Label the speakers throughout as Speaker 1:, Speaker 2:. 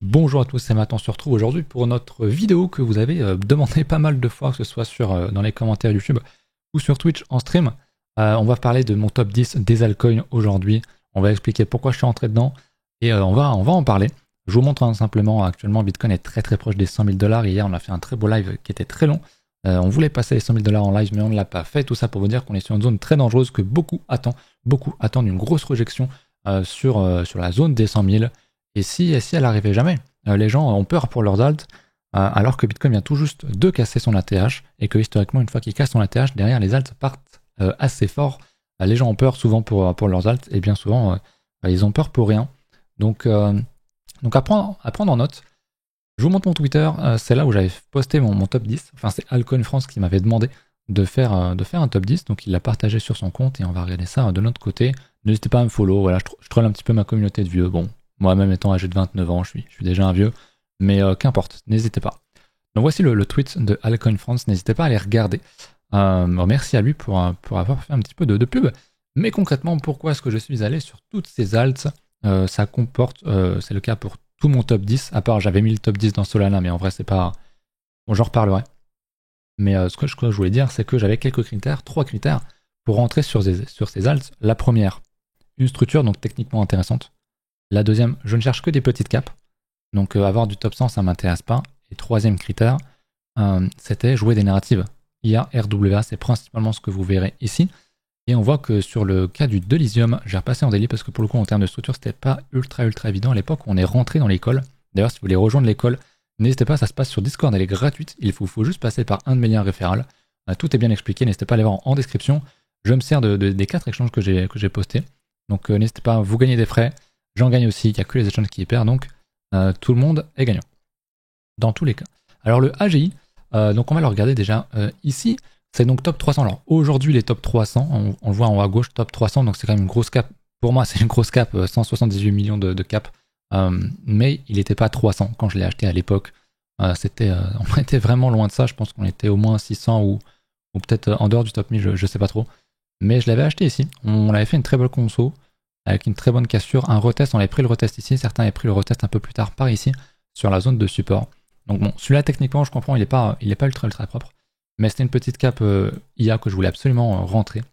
Speaker 1: Bonjour à tous, c'est Matt, on se retrouve aujourd'hui pour notre vidéo que vous avez demandé pas mal de fois, que ce soit dans les commentaires YouTube ou sur Twitch en stream. On va parler de mon top 10 des altcoins aujourd'hui, on va expliquer pourquoi je suis rentré dedans et on va en parler. Je vous montre simplement, actuellement Bitcoin est très très proche des 100 000 $. Hier on a fait un très beau live qui était très long. On voulait passer les 100 000 $ en live mais on ne l'a pas fait. Tout ça pour vous dire qu'on est sur une zone très dangereuse, que beaucoup attendent une grosse rejection sur la zone des 100 000. Et si elle arrivait jamais, les gens ont peur pour leurs alts, alors que Bitcoin vient tout juste de casser son ATH, et que historiquement, une fois qu'il casse son ATH, derrière les alts partent assez fort. Les gens ont peur souvent pour leurs alts, et bien souvent, ils ont peur pour rien. Donc à prendre en note. Je vous montre mon Twitter, c'est là où j'avais posté mon top 10. Enfin, c'est Alcoin France qui m'avait demandé de faire un top 10, donc il l'a partagé sur son compte, et on va regarder ça de notre côté. N'hésitez pas à me follow, voilà, je troll un petit peu ma communauté de vieux, bon. Moi-même étant âgé de 29 ans, je suis déjà un vieux, mais qu'importe, n'hésitez pas. Donc voici le tweet de Alcoin France, n'hésitez pas à aller regarder. Merci à lui pour avoir fait un petit peu de pub. Mais concrètement, pourquoi est-ce que je suis allé sur toutes ces alts Ça comporte, c'est le cas pour tout mon top 10, à part j'avais mis le top 10 dans Solana, mais en vrai c'est pas... Bon, j'en reparlerai. Mais ce que je voulais dire, c'est que j'avais quelques critères, 3 critères, pour rentrer sur ces alts. La première, une structure donc techniquement intéressante. La deuxième, je ne cherche que des petites capes. Donc avoir du top 100, ça ne m'intéresse pas. Et troisième critère, c'était jouer des narratives. IA, RWA, c'est principalement ce que vous verrez ici. Et on voit que sur le cas du Delysium, j'ai repassé en daily parce que pour le coup, en termes de structure, c'était pas ultra évident à l'époque où on est rentré dans l'école. D'ailleurs, si vous voulez rejoindre l'école, n'hésitez pas, ça se passe sur Discord, elle est gratuite. Il faut juste passer par un de mes liens référals. Tout est bien expliqué, n'hésitez pas à aller voir en description. Je me sers des 4 échanges que j'ai postés. Donc n'hésitez pas, vous gagnez des frais. J'en gagne aussi, il n'y a que les échanges qui y perdent, donc tout le monde est gagnant. Dans tous les cas. Alors le AGI, donc on va le regarder déjà ici, c'est donc top 300. Alors aujourd'hui les top 300, on le voit en haut à gauche, top 300, donc c'est quand même une grosse cap. Pour moi c'est une grosse cap, 178 millions de cap, mais il n'était pas 300 quand je l'ai acheté à l'époque. On était vraiment loin de ça, je pense qu'on était au moins 600 ou peut-être en dehors du top 1000, je sais pas trop. Mais je l'avais acheté ici, on avait fait une très belle conso, avec une très bonne cassure, un retest, on avait pris le retest ici, certains avaient pris le retest un peu plus tard par ici, sur la zone de support. Donc bon, celui-là techniquement je comprends, il est pas ultra propre, mais c'était une petite cap IA que je voulais absolument rentrer.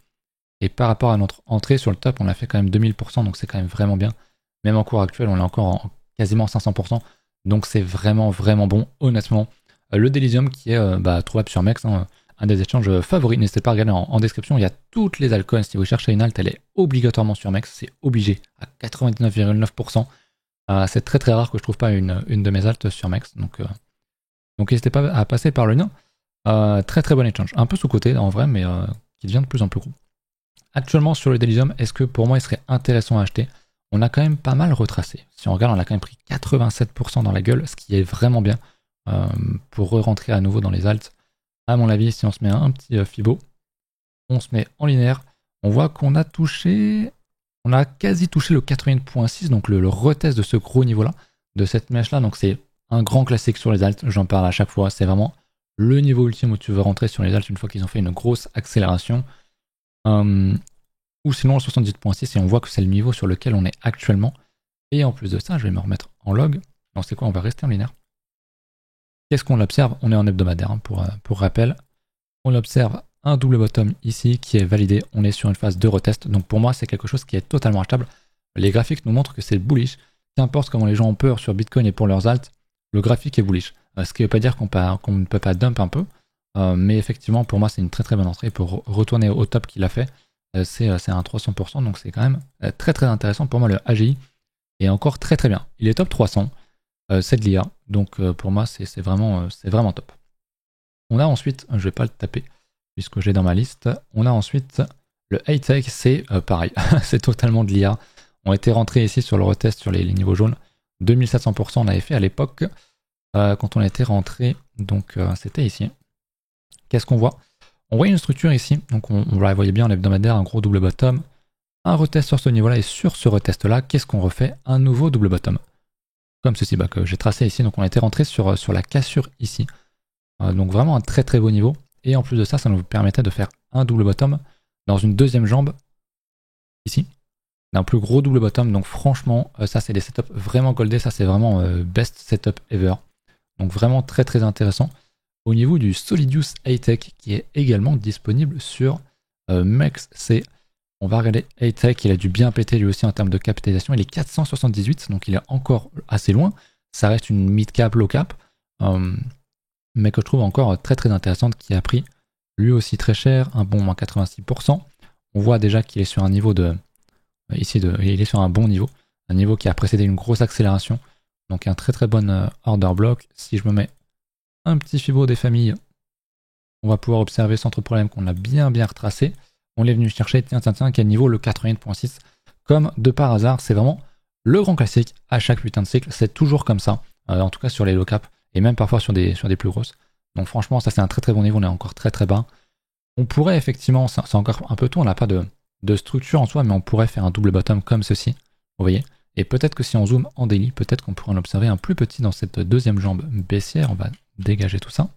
Speaker 1: Et par rapport à notre entrée sur le top, on a fait quand même 2000%, donc c'est quand même vraiment bien. Même en cours actuel, on est encore en quasiment 500%, donc c'est vraiment bon, honnêtement. Le Delysium qui est trouvable sur Mex, un des échanges favoris. N'hésitez pas à regarder en description, il y a toutes les altcoins. Si vous cherchez une alt, elle est obligatoirement sur Mex, c'est obligé, à 99,9%. C'est très rare que je trouve pas une de mes alts sur Mex, donc n'hésitez pas à passer par le lien. Très bon échange, un peu sous-côté en vrai, mais qui devient de plus en plus gros. Actuellement sur le Delysium, est-ce que pour moi il serait intéressant à acheter? On a quand même pas mal retracé. Si on regarde, on a quand même pris 87% dans la gueule, ce qui est vraiment bien pour re-rentrer à nouveau dans les alts. À mon avis, si on se met un petit Fibo, on se met en linéaire, on voit qu'on a quasi touché le 80.6, donc le retest de ce gros niveau-là, de cette mèche-là. Donc c'est un grand classique sur les alts, j'en parle à chaque fois, c'est vraiment le niveau ultime où tu veux rentrer sur les alts une fois qu'ils ont fait une grosse accélération. Ou sinon le 78.6, et on voit que c'est le niveau sur lequel on est actuellement. Et en plus de ça, je vais me remettre en log. Donc c'est quoi, on va rester en linéaire. Qu'est-ce qu'on observe? On est en hebdomadaire, pour rappel. On observe un double bottom ici qui est validé. On est sur une phase de retest. Donc pour moi, c'est quelque chose qui est totalement achetable. Les graphiques nous montrent que c'est bullish. Qu'importe comment les gens ont peur sur Bitcoin et pour leurs alts, le graphique est bullish. Ce qui ne veut pas dire qu'on ne peut pas dump un peu. Mais effectivement, pour moi, c'est une très bonne entrée. Pour retourner au top qu'il a fait, c'est un 300%. Donc c'est quand même très intéressant. Pour moi, le AGI est encore très bien. Il est top 300. C'est de l'IA, donc pour moi c'est vraiment top. On a ensuite, je vais pas le taper puisque j'ai dans ma liste, on a ensuite le A-Tech, c'est pareil, c'est totalement de l'IA. On était rentré ici sur le retest sur les niveaux jaunes, 2700% on avait fait à l'époque quand on était rentré, donc c'était ici. Qu'est-ce qu'on voit? On voit une structure ici, donc on la voyait bien en hebdomadaire, un gros double bottom, un retest sur ce niveau-là, et sur ce retest-là, qu'est-ce qu'on refait? Un nouveau double bottom. Comme ceci, que j'ai tracé ici, donc on était rentré sur la cassure ici. Donc vraiment un très beau niveau. Et en plus de ça, ça nous permettait de faire un double bottom dans une deuxième jambe ici. d'un plus gros double bottom. Donc franchement, ça c'est des setups vraiment goldés, ça c'est vraiment best setup ever. Donc vraiment très très intéressant. Au niveau du Solidius A-Tech qui est également disponible sur MEXC. On va regarder A-Tech, il a dû bien péter lui aussi en termes de capitalisation. Il est 478, donc il est encore assez loin. Ça reste une mid-cap, low-cap, mais que je trouve encore très très intéressante, qui a pris lui aussi très cher, un bon moins 86%. On voit déjà qu'il est sur un niveau il est sur un bon niveau, un niveau qui a précédé une grosse accélération, donc un très très bon order block. Si je me mets un petit fibo des familles, on va pouvoir observer sans trop de problème qu'on l'a bien retracé. On l'est venu chercher, tiens, quel niveau, le 88.6. Comme de par hasard, c'est vraiment le grand classique à chaque putain de cycle. C'est toujours comme ça, en tout cas sur les low cap, et même parfois sur des plus grosses. Donc franchement, ça c'est un très très bon niveau, on est encore très très bas. On pourrait effectivement, c'est encore un peu tôt, on n'a pas de structure en soi, mais on pourrait faire un double bottom comme ceci, vous voyez. Et peut-être que si on zoome en daily, peut-être qu'on pourrait en observer un plus petit dans cette deuxième jambe baissière. On va dégager tout ça.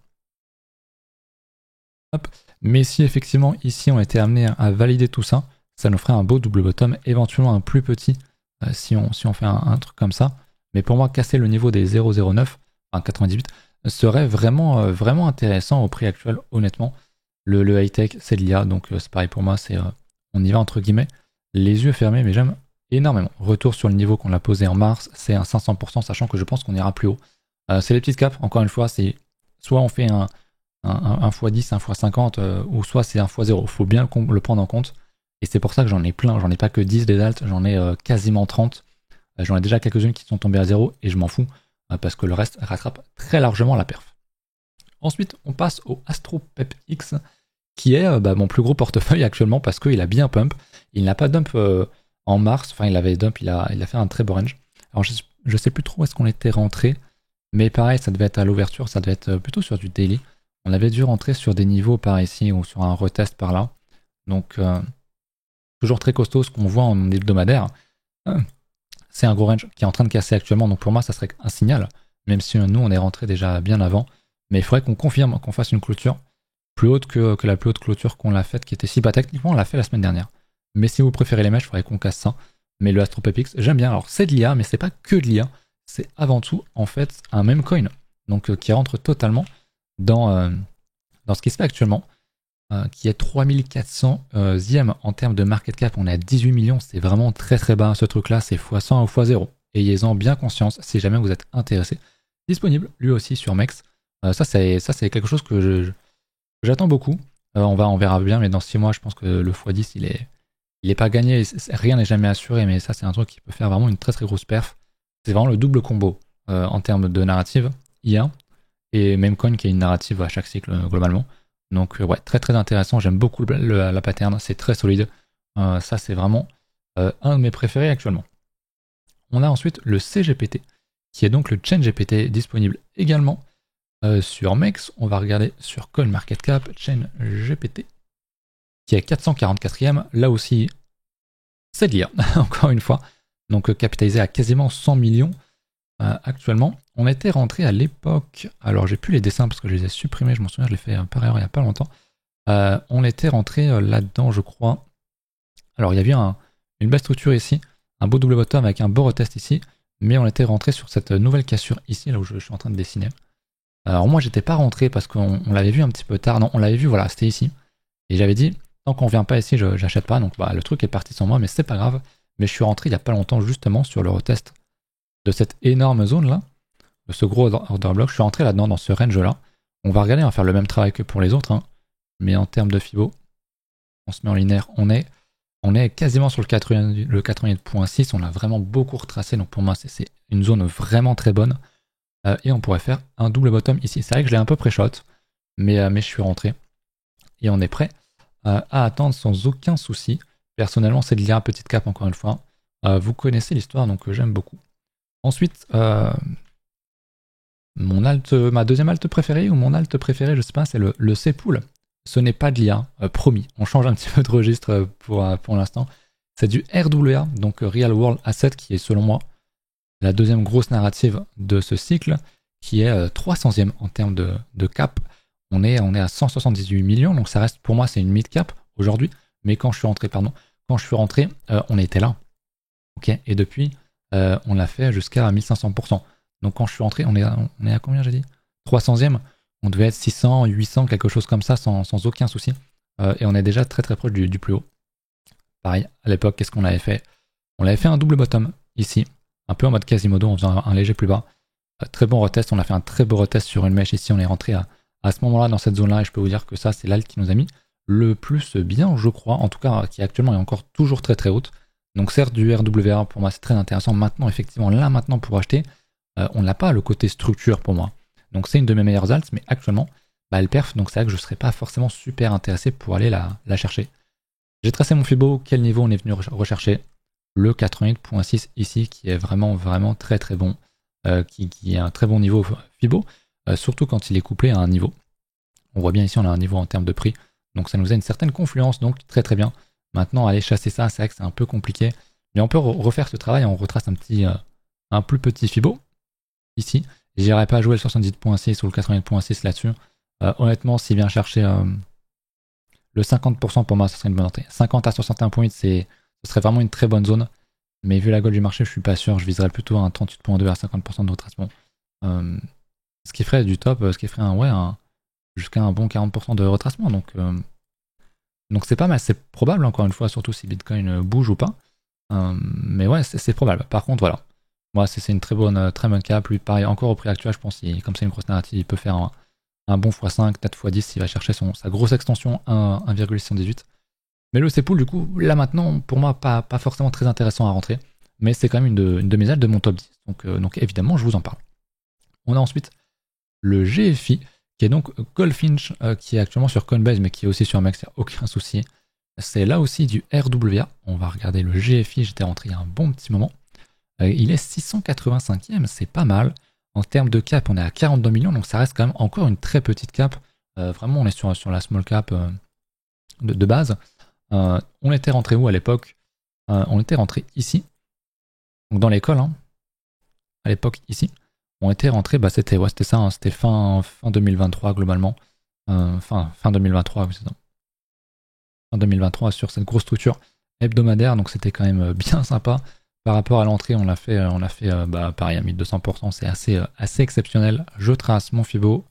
Speaker 1: Hop. Mais si effectivement ici on était amené à valider tout ça, ça nous ferait un beau double bottom, éventuellement un plus petit si on fait un truc comme ça. Mais pour moi, casser le niveau des 0,09, enfin 98, serait vraiment intéressant au prix actuel, honnêtement. Le high-tech, c'est de l'IA, donc c'est pareil pour moi, on y va entre guillemets, les yeux fermés, mais j'aime énormément. Retour sur le niveau qu'on a posé en mars, c'est un 500%, sachant que je pense qu'on ira plus haut. C'est les petites caps, encore une fois, c'est soit on fait un x10, un x50, ou soit c'est un x0. Il faut bien le prendre en compte. Et c'est pour ça que j'en ai plein. J'en ai pas que 10 des alts, j'en ai quasiment 30. J'en ai déjà quelques-unes qui sont tombées à 0 et je m'en fous parce que le reste rattrape très largement la perf. Ensuite, on passe au AstroPep X qui est mon plus gros portefeuille actuellement parce qu'il a bien pump. Il n'a pas dump en mars. Enfin, il avait dump, il a fait un très beau range. Alors, je sais plus trop où est-ce qu'on était rentré. Mais pareil, ça devait être à l'ouverture, ça devait être plutôt sur du daily. On avait dû rentrer sur des niveaux par ici ou sur un retest par là. Donc, toujours très costaud ce qu'on voit en hebdomadaire. C'est un gros range qui est en train de casser actuellement. Donc, pour moi, ça serait un signal. Même si nous, on est rentré déjà bien avant. Mais il faudrait qu'on confirme, qu'on fasse une clôture plus haute que la plus haute clôture qu'on l'a faite, qui était si bas. Techniquement, on l'a fait la semaine dernière. Mais si vous préférez les mèches, il faudrait qu'on casse ça. Mais le AstroPepix, j'aime bien. Alors, c'est de l'IA, mais c'est pas que de l'IA. C'est avant tout, en fait, un meme coin. Donc, qui rentre totalement dans ce qui se fait actuellement, qui est 3400e en termes de market cap. On est à 18 millions, c'est vraiment très très bas ce truc là, c'est x100 ou x0. Ayez-en bien conscience si jamais vous êtes intéressé. Disponible lui aussi sur MEX. Ça c'est quelque chose que j'attends beaucoup. On verra bien, mais dans 6 mois je pense que le x10 il est pas gagné, rien n'est jamais assuré, mais ça c'est un truc qui peut faire vraiment une très très grosse perf. C'est vraiment le double combo en termes de narrative IA et Memecoin qui a une narrative à chaque cycle globalement. Donc ouais, très très intéressant, j'aime beaucoup la pattern, c'est très solide. Ça c'est vraiment un de mes préférés actuellement. On a ensuite le CGPT, qui est donc le Chain GPT, disponible également sur MEX. On va regarder sur CoinMarketCap, Chain GPT, qui est 444e, là aussi c'est de l'IA, encore une fois. Donc capitalisé à quasiment 100 millions actuellement. On était rentré à l'époque, alors j'ai plus les dessins parce que je les ai supprimés, je m'en souviens, je l'ai fait par erreur il n'y a pas longtemps. On était rentré là-dedans, je crois. Alors il y avait une belle structure ici, un beau double bottom avec un beau retest ici, mais on était rentré sur cette nouvelle cassure ici, là où je suis en train de dessiner. Alors moi j'étais pas rentré parce qu'on l'avait vu un petit peu tard, non, on l'avait vu, voilà, c'était ici. Et j'avais dit, tant qu'on vient pas ici, j'achète pas, donc le truc est parti sans moi, mais c'est pas grave. Mais je suis rentré il y a pas longtemps justement sur le retest de cette énorme zone là, de ce gros order block. Je suis rentré là-dedans, dans ce range là. On va regarder, on va faire le même travail que pour les autres, hein. Mais en termes de Fibo, on se met en linéaire, on est quasiment sur le 88.6, on l'a vraiment beaucoup retracé, donc pour moi c'est une zone vraiment très bonne. Et on pourrait faire un double bottom ici. C'est vrai que je l'ai un peu pré-shot, mais je suis rentré. Et on est prêt à attendre sans aucun souci. Personnellement, c'est de l'IA petite cap encore une fois. Vous connaissez l'histoire, donc j'aime beaucoup. Ensuite, ma deuxième alt préférée, ou mon alt préféré, je sais pas, c'est le C-Pool. Ce n'est pas de l'IA, promis. On change un petit peu de registre pour l'instant. C'est du RWA, donc Real World Asset, qui est selon moi la deuxième grosse narrative de ce cycle, qui est 300e en termes de cap. On est à 178 millions, donc ça reste, pour moi, c'est une mid cap aujourd'hui. Mais quand je suis rentré, on était là. Ok, et depuis, on l'a fait jusqu'à 1500%. Donc quand je suis rentré, on est à combien j'ai dit 300e. On devait être 600, 800, quelque chose comme ça, sans aucun souci. Et on est déjà très très proche du plus haut. Pareil, à l'époque, qu'est-ce qu'on avait fait? On avait fait un double bottom ici, un peu en mode Quasimodo, en faisant un léger plus bas. Très bon retest, on a fait un très beau retest sur une mèche ici, on est rentré à ce moment-là dans cette zone-là, et je peux vous dire que ça, c'est l'alt qui nous a mis le plus bien, je crois, en tout cas, qui actuellement est encore toujours très très haute. Donc certes, du RWA, pour moi, c'est très intéressant. Maintenant, effectivement, là, maintenant, pour acheter, on n'a pas le côté structure pour moi. Donc c'est une de mes meilleures alts, mais actuellement, elle perf, donc c'est vrai que je ne serais pas forcément super intéressé pour aller la chercher. J'ai tracé mon Fibo, quel niveau on est venu rechercher? Le 88.6 ici, qui est vraiment, vraiment très très bon, qui est un très bon niveau Fibo, surtout quand il est couplé à un niveau. On voit bien ici, on a un niveau en termes de prix, donc ça nous a une certaine confluence, donc très très bien. Maintenant, aller chasser ça, c'est vrai que c'est un peu compliqué, mais on peut refaire ce travail, on retrace un plus petit Fibo, ici. J'irai pas jouer le 70.6 ou le 80.6 là-dessus. Honnêtement, s'il vient chercher le 50% pour moi, ce serait une bonne entrée. 50 à 61.8, ce serait vraiment une très bonne zone. Mais vu la gueule du marché, je suis pas sûr. Je viserais plutôt un 38.2 à 50% de retracement. Ce qui ferait du top, ce qui ferait jusqu'à un bon 40% de retracement. Donc c'est pas mal, c'est probable encore une fois, surtout si Bitcoin bouge ou pas. Mais ouais, c'est probable. Par contre, voilà. Moi, c'est une très bonne cap. Lui, pareil, encore au prix actuel, je pense, comme c'est une grosse narrative, il peut faire un bon x5, peut-être x10 s'il va chercher sa grosse extension 1,618. Mais le C-Pool, du coup, là maintenant, pour moi, pas forcément très intéressant à rentrer. Mais c'est quand même une de mes ailes de mon top 10. Donc évidemment, je vous en parle. On a ensuite le GFI, qui est donc Goldfinch, qui est actuellement sur Coinbase, mais qui est aussi sur Max, il n'y a aucun souci. C'est là aussi du RWA. On va regarder le GFI, j'étais rentré il y a un bon petit moment. Il est 685e, c'est pas mal. En termes de cap, on est à 42 millions, donc ça reste quand même encore une très petite cap. Vraiment, on est sur la small cap de base. On était rentré où à l'époque? On était rentré ici, donc dans l'école, hein. À l'époque ici. On était rentré, c'était ça, hein, c'était fin 2023 globalement. Fin 2023, oui, c'est ça. Fin 2023 sur cette grosse structure hebdomadaire, donc c'était quand même bien sympa. Par rapport à l'entrée, on l'a fait pareil à 1200%, c'est assez exceptionnel. Je trace mon Fibo.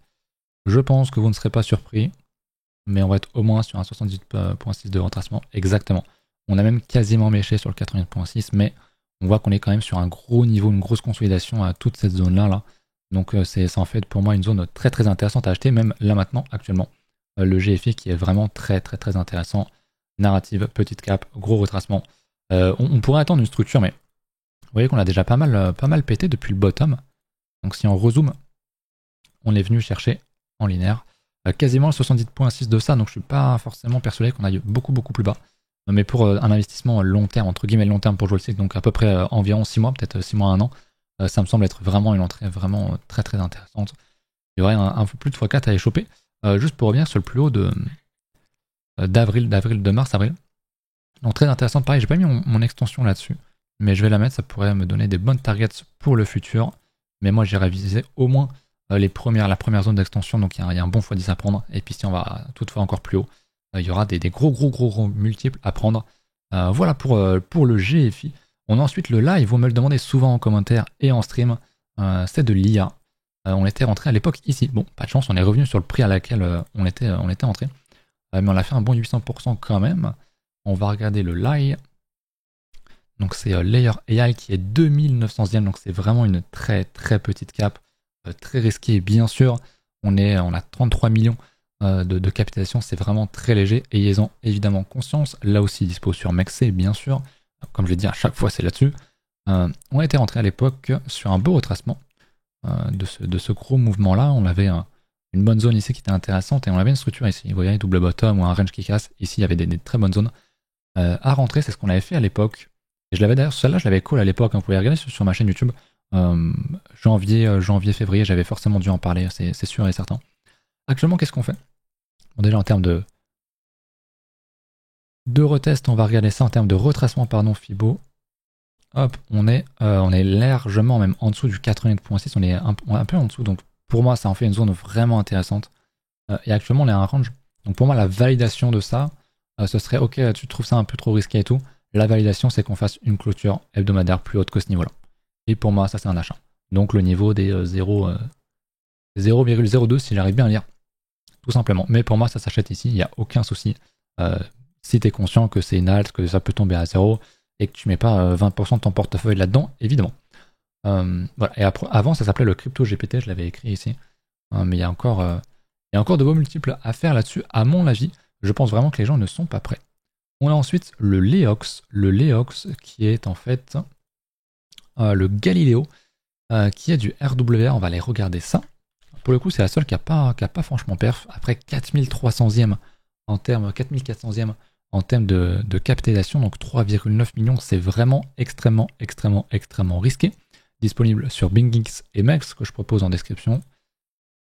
Speaker 1: Je pense que vous ne serez pas surpris, mais on va être au moins sur un 78.6 de retracement, exactement. On a même quasiment méché sur le 80.6, mais on voit qu'on est quand même sur un gros niveau, une grosse consolidation à toute cette zone-là. Là. Donc c'est en fait pour moi une zone très très intéressante à acheter, même là maintenant, actuellement. Le GFI qui est vraiment très très très intéressant. Narrative, petite cap, gros retracement. On pourrait attendre une structure, mais vous voyez qu'on a déjà pas mal pété depuis le bottom. Donc si on rezoome, on est venu chercher en linéaire quasiment le 70.6 de ça, donc je suis pas forcément persuadé qu'on aille beaucoup plus bas. Mais pour un investissement long terme, entre guillemets long terme pour jouer le cycle, donc à peu près environ 6 mois, peut-être 6 mois à 1 an, ça me semble être vraiment une entrée vraiment très très intéressante. Il y aurait un peu plus de x4 à échoper. Juste pour revenir sur le plus haut de mars, avril. Donc très intéressant, pareil, j'ai pas mis mon extension là-dessus, mais je vais la mettre, ça pourrait me donner des bonnes targets pour le futur. Mais moi j'irai viser au moins la première zone d'extension, donc il y a un bon x10 à prendre, et puis si on va toutefois encore plus haut, il y aura des gros multiples à prendre. Voilà pour le GFI. On a ensuite le live, vous me le demandez souvent en commentaire et en stream, c'est de l'IA. On était rentré à l'époque ici. Bon, pas de chance, on est revenu sur le prix à laquelle on était entré. Mais on a fait un bon 800% quand même. On va regarder le live. Donc c'est Layer AI qui est 2900e, donc c'est vraiment une très très petite cap, très risquée bien sûr. On a 33 millions de capitalisation, c'est vraiment très léger. Ayez-en évidemment conscience. Là aussi dispo sur Mexé bien sûr. Comme je l'ai dit à chaque fois c'est là-dessus. On a été rentré à l'époque sur un beau retracement de ce gros mouvement là. On avait une bonne zone ici qui était intéressante et on avait une structure ici. Vous voyez, double bottom ou un range qui casse. Ici il y avait des très bonnes zones à rentrer, c'est ce qu'on avait fait à l'époque. Et je l'avais d'ailleurs, celle-là, je l'avais call à l'époque, hein, vous pouvez regarder sur ma chaîne YouTube. Janvier, février, j'avais forcément dû en parler, c'est sûr et certain. Actuellement, qu'est-ce qu'on fait? Bon, déjà en termes de retest, on va regarder ça en termes de retracement, Fibo. Hop, on est largement même en dessous du 80.6, on est un peu en dessous, donc pour moi, ça en fait une zone vraiment intéressante. Et actuellement, on est à un range. Donc pour moi, la validation de ça, ce serait ok, tu trouves ça un peu trop risqué et tout. La validation, c'est qu'on fasse une clôture hebdomadaire plus haute que ce niveau-là. Et pour moi, ça c'est un achat. Donc le niveau des 0,02 si j'arrive bien à lire. Tout simplement. Mais pour moi, ça s'achète ici, il n'y a aucun souci. Si tu es conscient que c'est une alt, que ça peut tomber à 0 et que tu mets pas 20% de ton portefeuille là-dedans, évidemment. Voilà. Et après, avant, ça s'appelait le crypto GPT, je l'avais écrit ici. Mais il y a encore de beaux multiples à faire là-dessus, à mon avis. Je pense vraiment que les gens ne sont pas prêts. On a ensuite le Leox qui est en fait le Galileo, qui est du RWR. On va aller regarder ça. Pour le coup, c'est la seule qui n'a pas franchement perf. Après 4300e en termes, 4400e en termes de capitalisation, donc 3,9 millions, c'est vraiment extrêmement risqué. Disponible sur BingX et Mex, que je propose en description.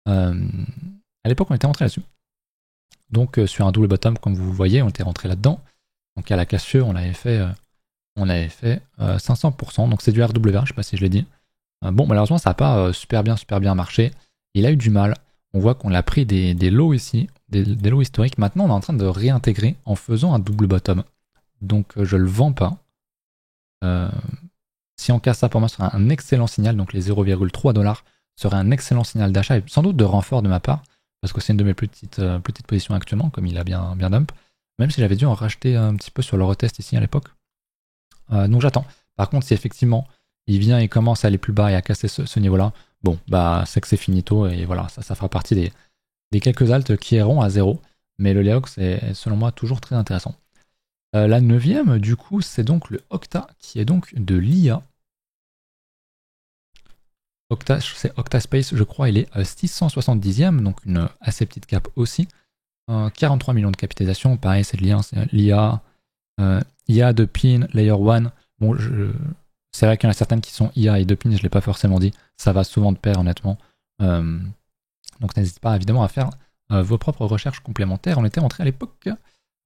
Speaker 1: À l'époque, on était rentré là-dessus. Donc sur un double bottom, comme vous voyez, on était rentré là-dedans. Donc à la Cassieux, on avait fait 500%. Donc c'est du RWR, je ne sais pas si je l'ai dit. Bon, malheureusement, ça n'a pas super bien marché. Il a eu du mal. On voit qu'on a pris des lows ici, des lows historiques. Maintenant, on est en train de réintégrer en faisant un double bottom. Donc je le vends pas. Si on casse ça, pour moi, ce sera un excellent signal. Donc les 0,3$ serait un excellent signal d'achat et sans doute de renfort de ma part, parce que c'est une de mes plus petites positions actuellement, comme il a bien dump. Même si j'avais dû en racheter un petit peu sur le retest ici à l'époque. Donc j'attends. Par contre, si effectivement il vient et commence à aller plus bas et à casser ce niveau-là, bon, bah c'est que c'est finito et voilà, ça fera partie des quelques alts qui iront à 0. Mais le Leox est selon moi toujours très intéressant. La 9e, du coup, c'est donc le Octa, qui est donc de l'IA. C'est Octaspace, je crois, il est 670e, donc une assez petite cap aussi. 43 millions de capitalisation, pareil, c'est de l'IA. IA de pin, layer 1. Bon, c'est vrai qu'il y en a certaines qui sont IA et de pin, je ne l'ai pas forcément dit. Ça va souvent de pair, honnêtement. Donc n'hésitez pas évidemment à faire vos propres recherches complémentaires. On était rentré à l'époque.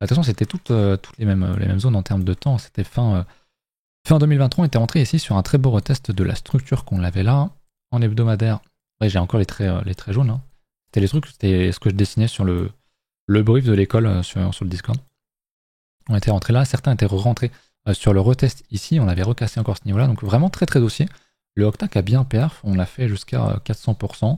Speaker 1: Attention, c'était toutes les mêmes zones en termes de temps. C'était fin 2023. On était rentré ici sur un très beau retest de la structure qu'on avait là. En hebdomadaire. Ouais, j'ai encore les traits jaunes. Hein. C'était ce que je dessinais sur le brief de l'école sur le Discord. On était rentré là, certains étaient rentrés sur le retest ici, on avait recassé encore ce niveau-là, donc vraiment très dossier. Le Octac a bien perf, on l'a fait jusqu'à 400%,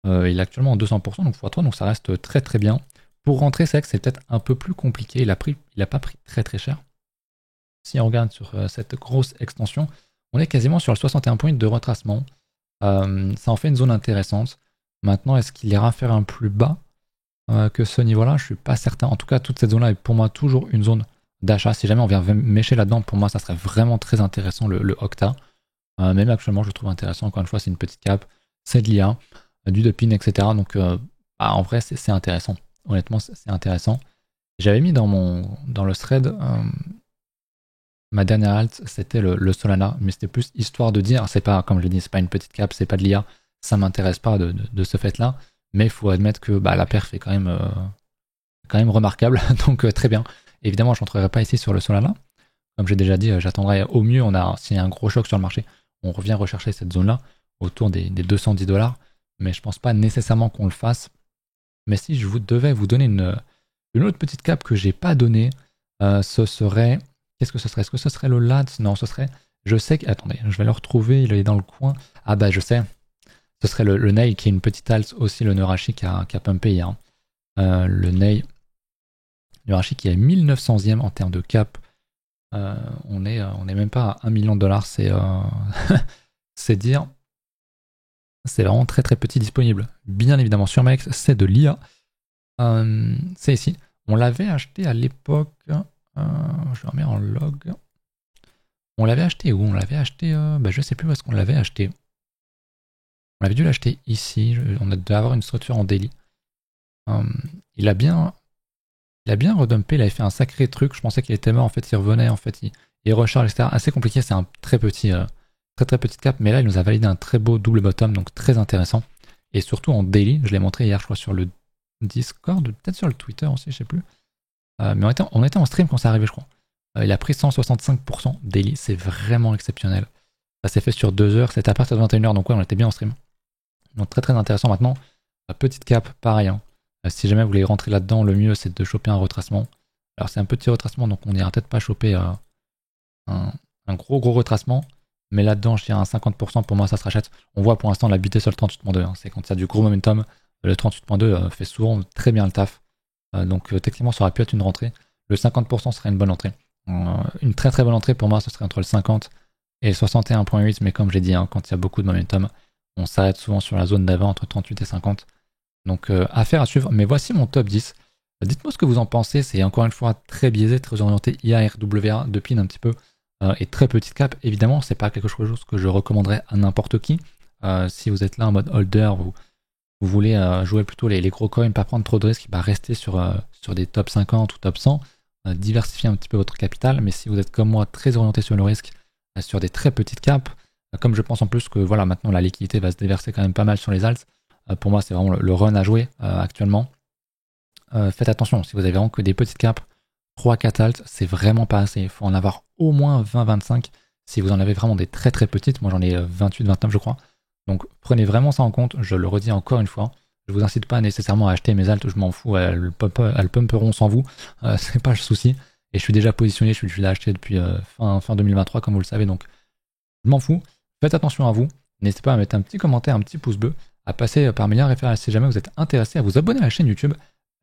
Speaker 1: il est actuellement en 200%, donc x3, donc ça reste très bien. Pour rentrer, c'est vrai que c'est peut-être un peu plus compliqué, il a pas pris très cher. Si on regarde sur cette grosse extension, on est quasiment sur le 61 points de retracement. Ça en fait une zone intéressante. Maintenant, est-ce qu'il ira faire un plus bas que ce niveau-là? Je suis pas certain. En tout cas, toute cette zone-là est pour moi toujours une zone d'achat. Si jamais on vient mécher là-dedans, pour moi, ça serait vraiment très intéressant le Octa. Même actuellement, je le trouve intéressant. Encore une fois, c'est une petite cap, c'est de l'IA, du doping, etc. Donc, en vrai, c'est intéressant. Honnêtement, c'est intéressant. J'avais mis dans le thread ma dernière alt, c'était le Solana, mais c'était plus histoire de dire, c'est pas, comme je l'ai dit, c'est pas une petite cap, c'est pas de l'IA, ça m'intéresse pas de ce fait-là, mais il faut admettre que la perf est quand même remarquable, donc très bien. Évidemment, je n'entrerai pas ici sur le Solana, comme j'ai déjà dit, j'attendrai au mieux, s'il y a un gros choc sur le marché, on revient rechercher cette zone-là, autour des 210$, mais je pense pas nécessairement qu'on le fasse. Mais si je devais vous donner une autre petite cap que j'ai pas donnée, ce serait... Qu'est-ce que ce serait? Est-ce que ce serait le LAT? Non, ce serait... Je sais que... Attendez, je vais le retrouver, il est dans le coin. Ah bah je sais. Ce serait le Nail qui est une petite alt aussi, le Neurashi qui a pumpé hier. Le Nail... Neurashi qui est 1900e en termes de cap. On est même pas à $1 million, c'est... c'est dire... C'est vraiment très petit disponible. Bien évidemment sur Mex, c'est de l'IA. C'est ici. On l'avait acheté à l'époque... je le remets en log. On l'avait acheté où? On l'avait acheté... je sais plus où est-ce qu'on l'avait acheté. On avait dû l'acheter ici. On a dû avoir une structure en daily. Il a bien redumpé. Il avait fait un sacré truc. Je pensais qu'il était mort. En fait, il revenait. En fait, il recharge, etc. Assez compliqué. C'est un très petite cap. Mais là, il nous a validé un très beau double bottom. Donc, très intéressant. Et surtout en daily. Je l'ai montré hier, je crois, sur le Discord. Peut-être sur le Twitter aussi, je sais plus. Mais on était en stream quand c'est arrivé, je crois. Il a pris 165% daily, c'est vraiment exceptionnel. Ça s'est fait sur 2 heures, c'était à partir de 21h, donc ouais, on était bien en stream. Donc très intéressant maintenant. Petite cap, pareil. Hein. Si jamais vous voulez rentrer là-dedans, le mieux c'est de choper un retracement. Alors c'est un petit retracement, donc on n'ira peut-être pas choper un gros retracement. Mais là-dedans, je dirais un 50%, pour moi, ça se rachète. On voit pour l'instant la vitesse sur le 38.2. C'est quand il y a du gros momentum. Le 38.2 fait souvent très bien le taf. Donc techniquement, ça aurait pu être une rentrée. Le 50% serait une bonne entrée. Une très très bonne entrée pour moi, ce serait entre le 50 et le 61.8. Mais comme j'ai dit, quand il y a beaucoup de momentum, on s'arrête souvent sur la zone d'avant entre 38 et 50. Donc affaire à suivre. Mais voici mon top 10. Dites-moi ce que vous en pensez. C'est encore une fois très biaisé, très orienté IA, RWA, de pin un petit peu. Et très petite cap. Évidemment, c'est pas quelque chose que je recommanderais à n'importe qui. Si vous êtes là en mode holder, vous voulez jouer plutôt les gros coins, pas prendre trop de risques, rester sur des top 50 ou top 100, diversifier un petit peu votre capital. Mais si vous êtes comme moi très orienté sur le risque, sur des très petites caps, comme je pense en plus que voilà, maintenant la liquidité va se déverser quand même pas mal sur les alts, pour moi c'est vraiment le run à jouer actuellement. Faites attention, si vous avez vraiment que des petites caps, 3-4 alts, c'est vraiment pas assez. Il faut en avoir au moins 20-25 si vous en avez vraiment des très très petites. Moi j'en ai 28-29 je crois. Donc prenez vraiment ça en compte, je le redis encore une fois. Je vous incite pas nécessairement à acheter mes alts, je m'en fous, elles pumperont sans vous, c'est pas le souci. Et je suis déjà positionné, je l'ai acheté depuis fin 2023 comme vous le savez, donc je m'en fous. Faites attention à vous, n'hésitez pas à mettre un petit commentaire, un petit pouce bleu, à passer par mes liens références si jamais vous êtes intéressé, à vous abonner à la chaîne YouTube,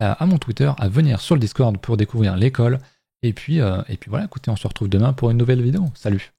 Speaker 1: à mon Twitter, à venir sur le Discord pour découvrir l'école. Et puis voilà, écoutez, on se retrouve demain pour une nouvelle vidéo. Salut!